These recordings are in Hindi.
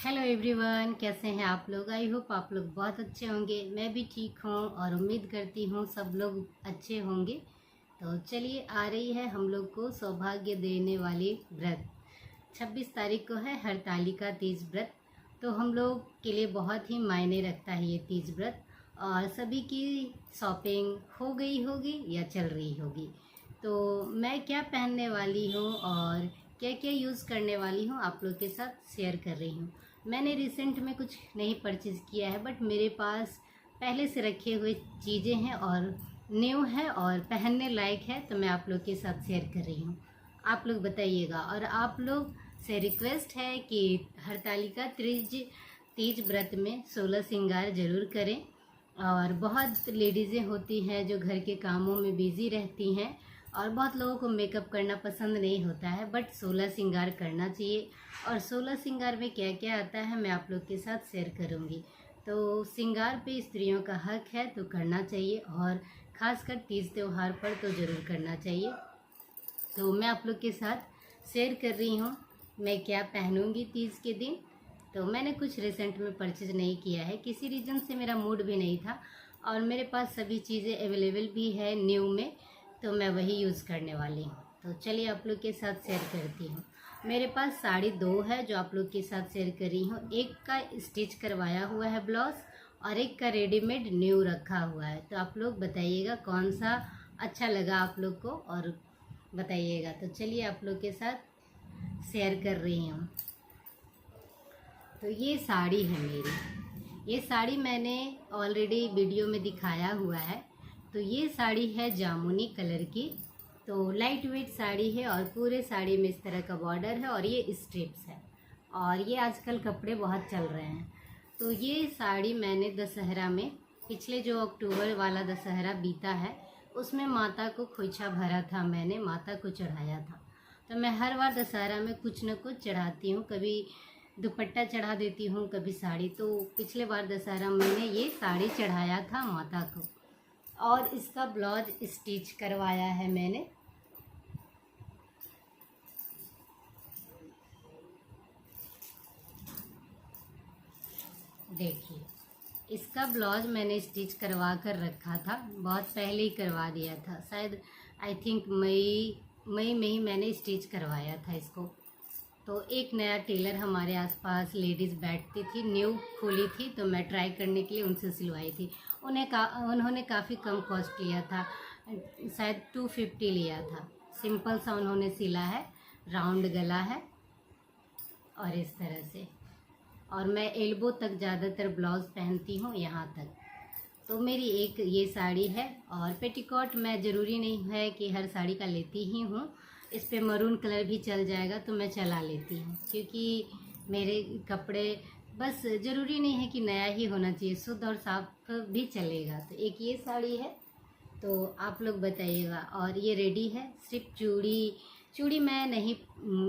हेलो एवरीवन, कैसे हैं आप लोग। आई होप आप लोग बहुत अच्छे होंगे। मैं भी ठीक हूँ और उम्मीद करती हूँ सब लोग अच्छे होंगे। तो चलिए, आ रही है हम लोग को सौभाग्य देने वाली व्रत। 26 तारीख को है हरतालिका तीज व्रत। तो हम लोग के लिए बहुत ही मायने रखता है ये तीज व्रत। और सभी की शॉपिंग हो गई होगी या चल रही होगी। तो मैं क्या पहनने वाली हूँ और क्या क्या यूज़ करने वाली हूँ आप लोग के साथ शेयर कर रही हूँ। मैंने रिसेंट में कुछ नहीं परचेज़ किया है, बट मेरे पास पहले से रखे हुए चीज़ें हैं और न्यू है और पहनने लायक है, तो मैं आप लोग के साथ शेयर कर रही हूँ। आप लोग बताइएगा। और आप लोग से रिक्वेस्ट है कि हरतालिका तीज तीज व्रत में 16 श्रृंगार जरूर करें। और बहुत लेडीज़ें होती हैं जो घर के कामों में बिज़ी रहती हैं और बहुत लोगों को मेकअप करना पसंद नहीं होता है, बट 16 श्रृंगार करना चाहिए। और 16 श्रृंगार में क्या क्या आता है मैं आप लोग के साथ शेयर करूंगी। तो श्रृंगार पे स्त्रियों का हक है, तो करना चाहिए, और ख़ासकर तीज त्यौहार पर तो ज़रूर करना चाहिए। तो मैं आप लोग के साथ शेयर कर रही हूँ मैं क्या पहनूंगी तीज के दिन। तो मैंने कुछ रिसेंट में परचेज नहीं किया है, किसी रीज़न से मेरा मूड भी नहीं था, और मेरे पास सभी चीज़ें अवेलेबल भी है न्यू में, तो मैं वही यूज़ करने वाली हूँ। तो चलिए आप लोग के साथ शेयर करती हूँ। मेरे पास साड़ी 2 है जो आप लोग के साथ शेयर कर रही हूँ। एक का स्टिच करवाया हुआ है ब्लाउज, और एक का रेडीमेड न्यू रखा हुआ है। तो आप लोग बताइएगा कौन सा अच्छा लगा आप लोग को, और बताइएगा। तो चलिए आप लोग के साथ शेयर कर रही हूँ। तो ये साड़ी है मेरी। ये साड़ी मैंने ऑलरेडी वीडियो में दिखाया हुआ है। तो ये साड़ी है जामुनी कलर की। तो लाइट वेट साड़ी है और पूरे साड़ी में इस तरह का बॉर्डर है और ये स्ट्रिप्स है। और ये आजकल कपड़े बहुत चल रहे हैं। तो ये साड़ी मैंने दशहरा में, पिछले जो अक्टूबर वाला दशहरा बीता है, उसमें माता को खोइछा भरा था, मैंने माता को चढ़ाया था। तो मैं हर बार दशहरा में कुछ न कुछ चढ़ाती हूँ, कभी दुपट्टा चढ़ा देती हूँ, कभी साड़ी। तो पिछले बार दशहरा मैंने ये साड़ी चढ़ाया था माता को, और इसका ब्लाउज स्टिच करवाया है मैंने। देखिए, इसका ब्लाउज मैंने स्टिच करवा कर रखा था, बहुत पहले ही करवा दिया था, शायद आई थिंक मई में ही मैंने स्टिच करवाया था इसको। तो एक नया टेलर हमारे आसपास लेडीज़ बैठती थी, न्यू खोली थी, तो मैं ट्राई करने के लिए उनसे सिलवाई थी। उन्होंने काफ़ी कम कॉस्ट लिया था, शायद 250 लिया था। सिंपल सा उन्होंने सिला है, राउंड गला है और इस तरह से। और मैं एल्बो तक ज़्यादातर ब्लाउज़ पहनती हूँ, यहाँ तक। तो मेरी एक ये साड़ी है। और पेटीकोट मैं ज़रूरी नहीं है कि हर साड़ी का लेती ही हूँ, इस पे मरून कलर भी चल जाएगा तो मैं चला लेती हूँ, क्योंकि मेरे कपड़े बस ज़रूरी नहीं है कि नया ही होना चाहिए, शुद्ध और साफ भी चलेगा। तो एक ये साड़ी है, तो आप लोग बताइएगा। और ये रेडी है, सिर्फ चूड़ी मैं नहीं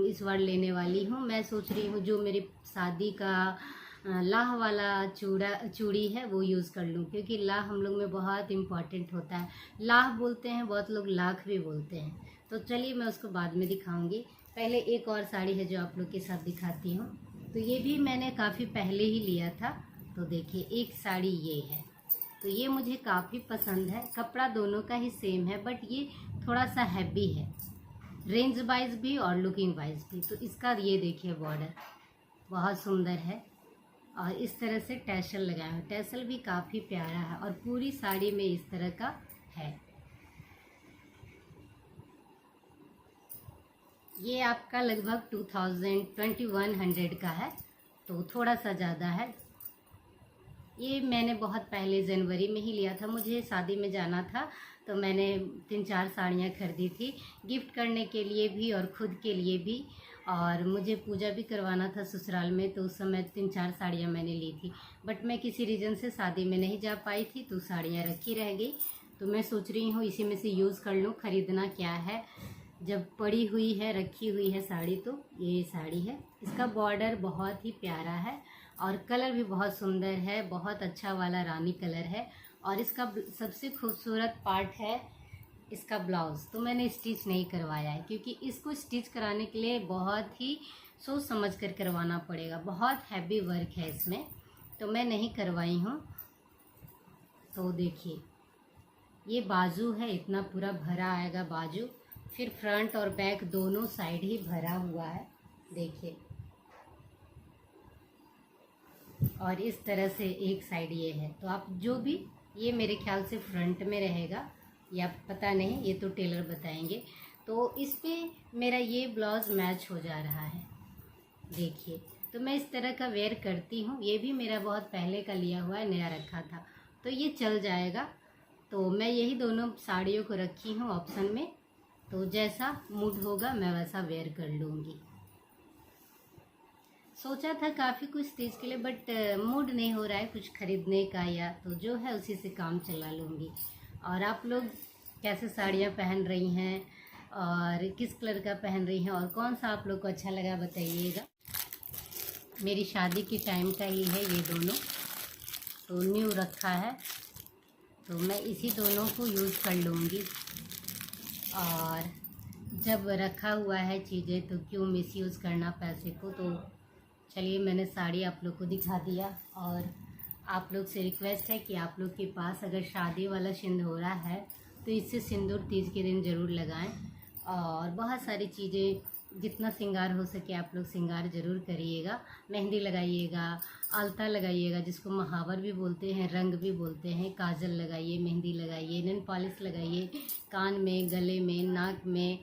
इस बार लेने वाली हूँ। मैं सोच रही हूँ जो मेरी शादी का लाह वाला चूड़ी है वो यूज़ कर लूँ, क्योंकि लाह हम लोग में बहुत इम्पॉर्टेंट होता है। लाह बोलते हैं बहुत लोग, लाख भी बोलते हैं। तो चलिए मैं उसको बाद में दिखाऊंगी। पहले एक और साड़ी है जो आप लोग के साथ दिखाती हूँ। तो ये भी मैंने काफ़ी पहले ही लिया था। तो देखिए, एक साड़ी ये है। तो ये मुझे काफ़ी पसंद है, कपड़ा दोनों का ही सेम है, बट ये थोड़ा सा हैवी है, रेंज वाइज भी और लुकिंग वाइज भी। तो इसका ये देखिए बॉर्डर बहुत सुंदर है, और इस तरह से टैसल लगाया है। टैसल भी काफ़ी प्यारा है, और पूरी साड़ी में इस तरह का है। ये आपका लगभग 2100 का है, तो थोड़ा सा ज़्यादा है। ये मैंने बहुत पहले जनवरी में ही लिया था, मुझे शादी में जाना था, तो मैंने 3-4 साड़ियाँ खरीदी थी, गिफ्ट करने के लिए भी और ख़ुद के लिए भी। और मुझे पूजा भी करवाना था ससुराल में, तो उस समय 3-4 साड़ियाँ मैंने ली थी। बट मैं किसी रीज़न से शादी में नहीं जा पाई थी, तो साड़ियाँ रखी रह गई। तो मैं सोच रही हूँ इसी में से यूज़ कर लूँ, ख़रीदना क्या है, जब पड़ी हुई है, रखी हुई है साड़ी। तो ये साड़ी है, इसका बॉर्डर बहुत ही प्यारा है और कलर भी बहुत सुंदर है, बहुत अच्छा वाला रानी कलर है। और इसका सबसे खूबसूरत पार्ट है इसका ब्लाउज़। तो मैंने स्टिच नहीं करवाया है, क्योंकि इसको स्टिच कराने के लिए बहुत ही सोच समझ कर करवाना पड़ेगा। बहुत हैवी वर्क है इसमें, तो मैं नहीं करवाई हूँ। तो देखिए ये बाजू है, इतना पूरा भरा आएगा बाजू, फिर फ्रंट और बैक दोनों साइड ही भरा हुआ है, देखिए। और इस तरह से एक साइड ये है। तो आप जो भी, ये मेरे ख्याल से फ्रंट में रहेगा या पता नहीं, ये तो टेलर बताएंगे। तो इस पे मेरा ये ब्लाउज मैच हो जा रहा है, देखिए। तो मैं इस तरह का वेयर करती हूँ। ये भी मेरा बहुत पहले का लिया हुआ है, नया रखा था, तो ये चल जाएगा। तो मैं यही दोनों साड़ियों को रखी हूँ ऑप्शन में, तो जैसा मूड होगा मैं वैसा वेयर कर लूँगी। सोचा था काफ़ी कुछ चीज़ के लिए, बट मूड नहीं हो रहा है कुछ खरीदने का, या तो जो है उसी से काम चला लूँगी। और आप लोग कैसे साड़ियाँ पहन रही हैं और किस कलर का पहन रही हैं और कौन सा आप लोग को अच्छा लगा बताइएगा। मेरी शादी की टाइम का ही है ये दोनों, तो न्यू रखा है, तो मैं इसी दोनों को यूज़ कर लूँगी। और जब रखा हुआ है चीज़ें तो क्यों मिसयूज़ करना पैसे को। तो चलिए मैंने साड़ी आप लोग को दिखा दिया। और आप लोग से रिक्वेस्ट है कि आप लोग के पास अगर शादी वाला सिंदूरा है तो इससे सिंदूर तीज के दिन ज़रूर लगाएं। और बहुत सारी चीज़ें, जितना श्रृंगार हो सके आप लोग श्रृंगार ज़रूर करिएगा। मेहंदी लगाइएगा, आलता लगाइएगा जिसको महावर भी बोलते हैं, रंग भी बोलते हैं, काजल लगाइए, मेहंदी लगाइए, नेल पॉलिश लगाइए, कान में, गले में, नाक में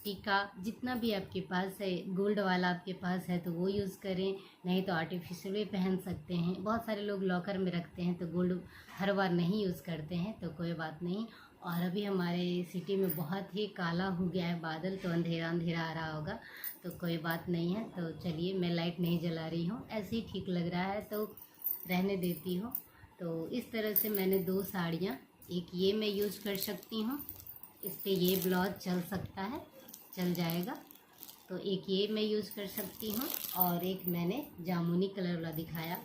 टीका, जितना भी आपके पास है, गोल्ड वाला आपके पास है तो वो यूज़ करें, नहीं तो आर्टिफिशियल भी पहन सकते हैं। बहुत सारे लोग लॉकर में रखते हैं तो गोल्ड हर बार नहीं यूज़ करते हैं, तो कोई बात नहीं। और अभी हमारे सिटी में बहुत ही काला हो गया है बादल, तो अंधेरा अंधेरा आ रहा होगा, तो कोई बात नहीं है। तो चलिए मैं लाइट नहीं जला रही हूँ, ऐसे ही ठीक लग रहा है तो रहने देती हूँ। तो इस तरह से मैंने दो साड़ियाँ, एक ये मैं यूज़ कर सकती हूँ, इस पर ये ब्लाउज चल सकता है, चल जाएगा। तो एक ये मैं यूज़ कर सकती हूँ, और एक मैंने जामुनी कलर वाला दिखाया।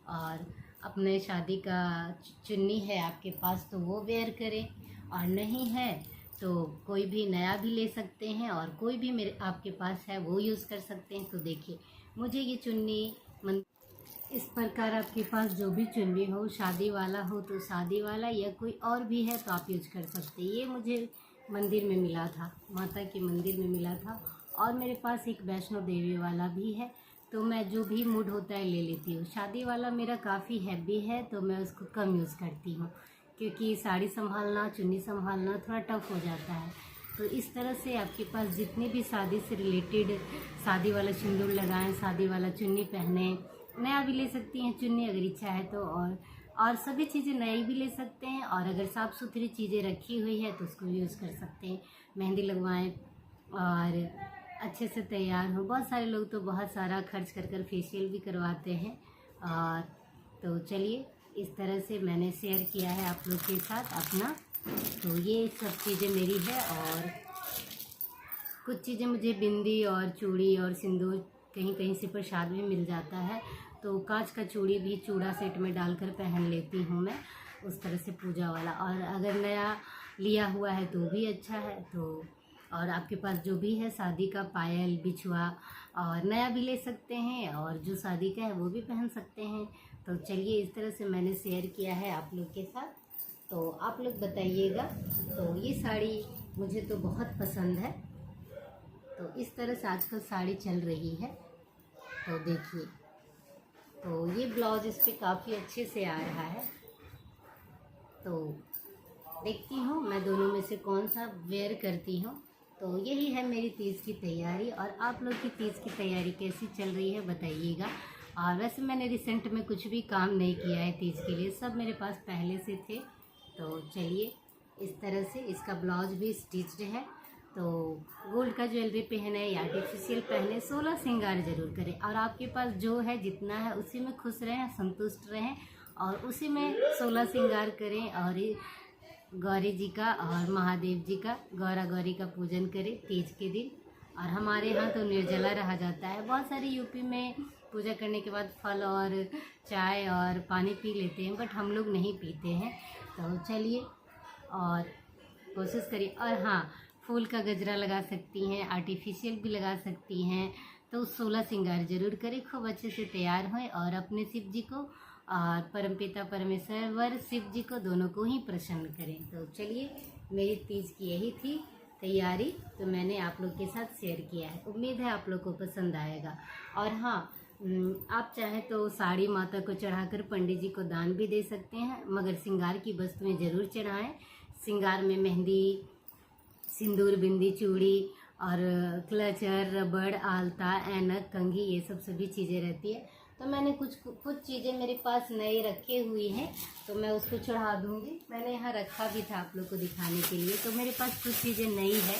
और अपने शादी का चुन्नी है आपके पास तो वो वेयर करें, और नहीं है तो कोई भी नया भी ले सकते हैं, और कोई भी मेरे आपके पास है वो यूज़ कर सकते हैं। तो देखिए मुझे ये चुन्नी इस प्रकार आपके पास जो भी चुन्नी हो, शादी वाला हो तो शादी वाला, या कोई और भी है तो आप यूज कर सकते हैं। ये मुझे मंदिर में मिला था, माता के मंदिर में मिला था। और मेरे पास एक वैष्णो देवी वाला भी है, तो मैं जो भी मूड होता है ले लेती हूँ। शादी वाला मेरा काफ़ी हैवी है तो मैं उसको कम यूज़ करती हूँ, क्योंकि साड़ी संभालना, चुन्नी संभालना थोड़ा टफ हो जाता है। तो इस तरह से आपके पास जितने भी शादी से रिलेटेड, शादी वाला सिंदूर लगाएं, शादी वाला चुन्नी पहने, नया भी ले सकती हैं चुन्नी अगर इच्छा है तो, और सभी चीज़ें नई भी ले सकते हैं। और अगर साफ़ सुथरी चीज़ें रखी हुई है तो उसको यूज़ कर सकते हैं। मेहंदी लगवाएं और अच्छे से तैयार हो। बहुत सारे लोग तो बहुत सारा खर्च कर फेशियल भी करवाते हैं। और तो चलिए इस तरह से मैंने शेयर किया है आप लोग के साथ अपना। तो ये सब चीज़ें मेरी है, और कुछ चीज़ें मुझे बिंदी और चूड़ी और सिंदूर कहीं कहीं से प्रसाद में मिल जाता है, तो कांच का चूड़ी भी चूड़ा सेट में डालकर पहन लेती हूँ मैं, उस तरह से पूजा वाला। और अगर नया लिया हुआ है तो भी अच्छा है। तो और आपके पास जो भी है शादी का पायल, बिछुआ, और नया भी ले सकते हैं, और जो शादी का है वो भी पहन सकते हैं। तो चलिए इस तरह से मैंने शेयर किया है आप लोग के साथ, तो आप लोग बताइएगा। तो ये साड़ी मुझे तो बहुत पसंद है। तो इस तरह से आजकल साड़ी चल रही है। तो देखिए, तो ये ब्लाउज इस पर काफ़ी अच्छे से आ रहा है। तो देखती हूँ मैं दोनों में से कौन सा वेयर करती हूँ। तो यही है मेरी तीज की तैयारी, और आप लोग की तीज की तैयारी कैसी चल रही है बताइएगा। और वैसे मैंने रिसेंट में कुछ भी काम नहीं किया है तीज के लिए, सब मेरे पास पहले से थे। तो चलिए इस तरह से इसका ब्लाउज भी स्टिच्ड है। तो गोल्ड का ज्वेलरी पहने या आर्टिफिशियल पहने, 16 श्रृंगार जरूर करें। और आपके पास जो है जितना है उसी में खुश रहें, संतुष्ट रहें, और उसी में 16 श्रृंगार करें। और गौरी जी का और महादेव जी का, गौरा गौरी का पूजन करें तीज के दिन। और हमारे यहाँ तो निर्जला रहा जाता है। बहुत सारे यूपी में पूजा करने के बाद फल और चाय और पानी पी लेते हैं, बट हम लोग नहीं पीते हैं। तो चलिए और कोशिश करिए। और हाँ, फूल का गजरा लगा सकती हैं, आर्टिफिशियल भी लगा सकती हैं। तो 16 श्रृंगार जरूर करें, खूब अच्छे से तैयार हों और अपने शिव जी को और परमपिता परमेश्वर शिव जी को दोनों को ही प्रसन्न करें। तो चलिए, मेरी तीज की यही थी तैयारी, तो मैंने आप लोग के साथ शेयर किया है। उम्मीद है आप लोग को पसंद आएगा। और हाँ, आप चाहें तो साड़ी माता को चढ़ाकर पंडित जी को दान भी दे सकते हैं, मगर श्रृंगार की वस्तुएं जरूर चढ़ाएं। श्रृंगार में मेहंदी, सिंदूर, बिंदी, चूड़ी और क्लचर, रबड़, आलता, ऐनक, कंघी, ये सब सभी चीज़ें रहती है। तो मैंने कुछ चीज़ें मेरे पास नई रखी हुई हैं, तो मैं उसको चढ़ा दूँगी। मैंने यहाँ रखा भी था आप लोग को दिखाने के लिए। तो मेरे पास कुछ चीज़ें नई है,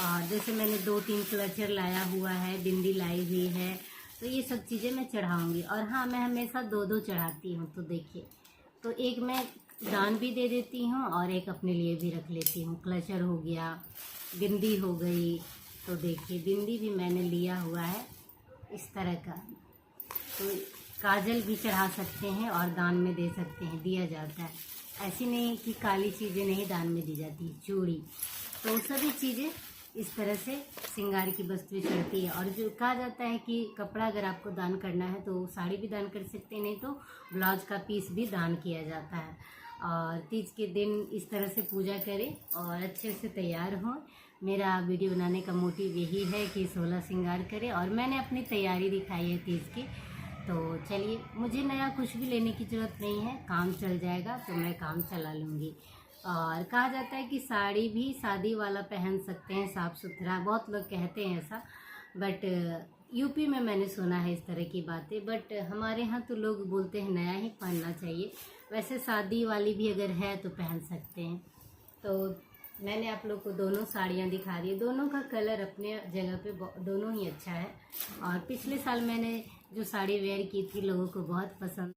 और जैसे मैंने 2-3 क्लचर लाया हुआ है, बिंदी लाई हुई है, तो ये सब चीज़ें मैं चढ़ाऊँगी। और हाँ, मैं हमेशा 2-2 चढ़ाती हूँ। तो देखिए, तो एक मैं दान भी दे देती हूँ और एक अपने लिए भी रख लेती हूँ। क्लचर हो गया, बिंदी हो गई। तो देखिए, बिंदी भी मैंने लिया हुआ है इस तरह का। तो काजल भी चढ़ा सकते हैं और दान में दे सकते हैं, दिया जाता है। ऐसी नहीं कि काली चीज़ें नहीं दान में दी जाती, चूड़ी, तो सभी चीज़ें इस तरह से श्रृंगार की वस्तुएं चढ़ती है। और जो कहा जाता है कि कपड़ा अगर आपको दान करना है तो साड़ी भी दान कर सकते हैं, नहीं तो ब्लाउज का पीस भी दान किया जाता है। और तीज के दिन इस तरह से पूजा करें और अच्छे से तैयार हों। मेरा वीडियो बनाने का मोटिव यही है कि 16 श्रृंगार करें, और मैंने अपनी तैयारी दिखाई है तीज की। तो चलिए, मुझे नया कुछ भी लेने की ज़रूरत नहीं है, काम चल जाएगा तो मैं काम चला लूँगी। और कहा जाता है कि साड़ी भी शादी वाला पहन सकते हैं, साफ़ सुथरा, बहुत लोग कहते हैं ऐसा, बट यूपी में मैंने सुना है इस तरह की बातें। बट हमारे यहाँ तो लोग बोलते हैं नया ही पहनना चाहिए। वैसे शादी वाली भी अगर है तो पहन सकते हैं। तो मैंने आप लोग को दोनों साड़ियाँ दिखा दी, दोनों का कलर अपने जगह पे दोनों ही अच्छा है। और पिछले साल मैंने जो साड़ी वेयर की थी, लोगों को बहुत पसंद